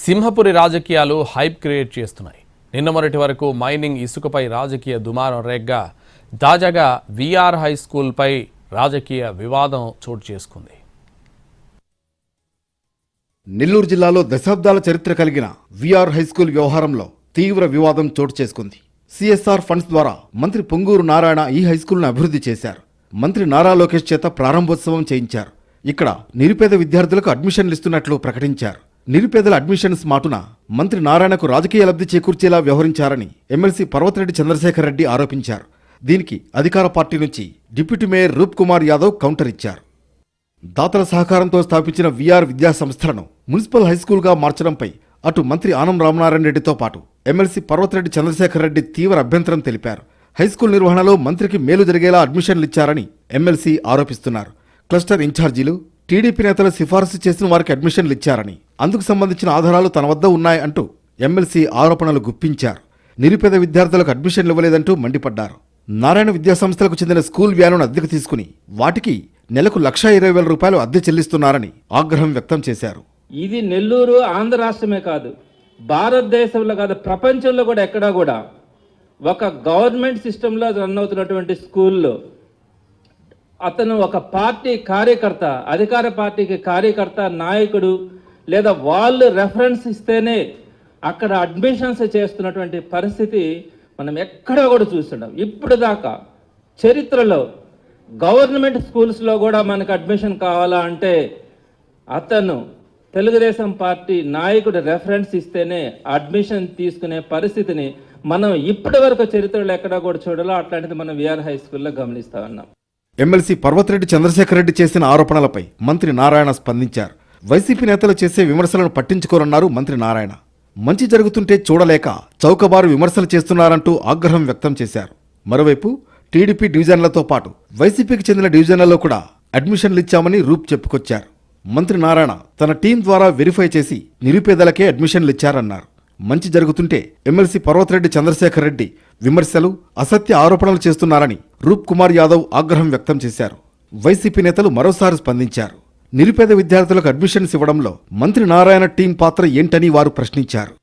సింహపురి రాజకీయాలు hype create చేస్తున్నాయి. నిన్న మొన్నటి వరకు మైనింగ్ ఇసుకపై రాజకీయ దుమారం రేగ్గా తాజాగా విఆర్ హై స్కూల్పై రాజకీయ వివాదం చోటు చేసుకుంది. నెల్లూరు జిల్లాలో దశాబ్దాల చరిత్ర కలిగిన విఆర్ హై స్కూల్ వ్యవహారంలో తీవ్ర వివాదం చోటు చేసుకుంది. సిఎస్ఆర్ ఫండ్స్ ద్వారా మంత్రి పొంగూరు నారాయణ ఈ హైస్కూల్ను అభివృద్ధి చేశారు. మంత్రి నారా లోకేష్ చేత ప్రారంభోత్సవం చేయించారు. ఇక్కడ నిరుపేద విద్యార్థులకు అడ్మిషన్లు ఇస్తున్నట్లు ప్రకటించారు. నిరుపేదల అడ్మిషన్స్ మాటున మంత్రి నారాయణకు రాజకీయ లబ్ధి చేకూర్చేలా వ్యవహరించారని ఎమ్మెల్సీ పర్వతిరెడ్డి చంద్రశేఖర్ రెడ్డి ఆరోపించారు. దీనికి అధికార పార్టీ నుంచి డిప్యూటీ మేయర్ రూప్ కుమార్ యాదవ్ కౌంటర్ ఇచ్చారు. దాతల సహకారంతో స్థాపించిన విఆర్ విద్యా సంస్థలను మున్సిపల్ హైస్కూల్గా మార్చడంపై అటు మంత్రి ఆనం రామనారాయణ రెడ్డితో పాటు ఎమ్మెల్సీ పర్వతిరెడ్డి చంద్రశేఖర్ రెడ్డి తీవ్ర అభ్యంతరం తెలిపారు. హైస్కూల్ నిర్వహణలో మంత్రికి మేలు జరిగేలా అడ్మిషన్లు ఇచ్చారని ఎమ్మెల్సీ ఆరోపిస్తున్నారు. క్లస్టర్ ఇన్ఛార్జీలు టీడీపీ నేతలు సిఫారసు చేసిన వారికి అడ్మిషన్లు ఇచ్చారని, అందుకు సంబంధించిన ఆధారాలు తన వద్ద ఉన్నాయంటూ ఎమ్మెల్సీ ఆరోపణలు గుప్పించారు. నిరుపేద విద్యార్థులకు అడ్మిషన్లు ఇవ్వలేదంటూ మండిపడ్డారు. నారాయణ విద్యాసంస్థలకు చెందిన స్కూల్ వ్యానును అద్దెకు తీసుకుని వాటికి నెలకు ₹1,20,000 అద్దె చెల్లిస్తున్నారని ఆగ్రహం వ్యక్తం చేశారు. ఇది నెల్లూరు ఆంధ్ర రాష్ట్రమే కాదు, భారతదేశంలో కాదు, ప్రపంచంలో కూడా ఎక్కడా కూడా ఒక గవర్నమెంట్ సిస్టంలో రన్ అవుతున్నటువంటి స్కూల్లో అతను ఒక పార్టీ కార్యకర్త, అధికార పార్టీకి కార్యకర్త, నాయకుడు లేదా వాళ్ళు రెఫరెన్స్ ఇస్తేనే అక్కడ అడ్మిషన్స్ చేస్తున్నటువంటి పరిస్థితి మనం ఎక్కడా కూడా చూస్తున్నాం. ఇప్పుడు దాకా చరిత్రలో గవర్నమెంట్ స్కూల్స్లో కూడా మనకు అడ్మిషన్ కావాలా అంటే అతను తెలుగుదేశం పార్టీ నాయకుడు రెఫరెన్స్ ఇస్తేనే అడ్మిషన్ తీసుకునే పరిస్థితిని మనం ఇప్పటి వరకు చరిత్రలో ఎక్కడా కూడా చూడాలో అట్లాంటిది మనం విఆర్ హై స్కూల్లో గమనిస్తా ఉన్నాం. ఎమ్మెల్సీ పర్వతిరెడ్డి చంద్రశేఖర్ రెడ్డి చేసిన ఆరోపణలపై మంత్రి నారాయణ స్పందించారు. వైసీపీ నేతలు చేసే విమర్శలను పట్టించుకోరన్నారు మంత్రి నారాయణ. మంచి జరుగుతుంటే చూడలేక చౌకబారు విమర్శలు చేస్తున్నారంటూ ఆగ్రహం వ్యక్తం చేశారు. మరోవైపు టీడీపీ డివిజన్లతో పాటు వైసీపీకి చెందిన డివిజన్లలో కూడా అడ్మిషన్లు ఇచ్చామని రూప్ చెప్పుకొచ్చారు. మంత్రి నారాయణ తన టీం ద్వారా వెరిఫై చేసి నిరుపేదలకే అడ్మిషన్లు ఇచ్చారన్నారు. మంచి జరుగుతుంటే ఎమ్మెల్సీ పర్వతిరెడ్డి చంద్రశేఖర్ రెడ్డి విమర్శలు, అసత్య ఆరోపణలు చేస్తున్నారని రూప్ కుమార్ యాదవ్ ఆగ్రహం వ్యక్తం చేశారు. వైసీపీ నేతలు మరోసారి స్పందించారు. నిరుపేద విద్యార్థులకు అడ్మిషన్స్ ఇవ్వడంలో మంత్రి నారాయణ టీం పాత్ర ఏంటని వారు ప్రశ్నించారు.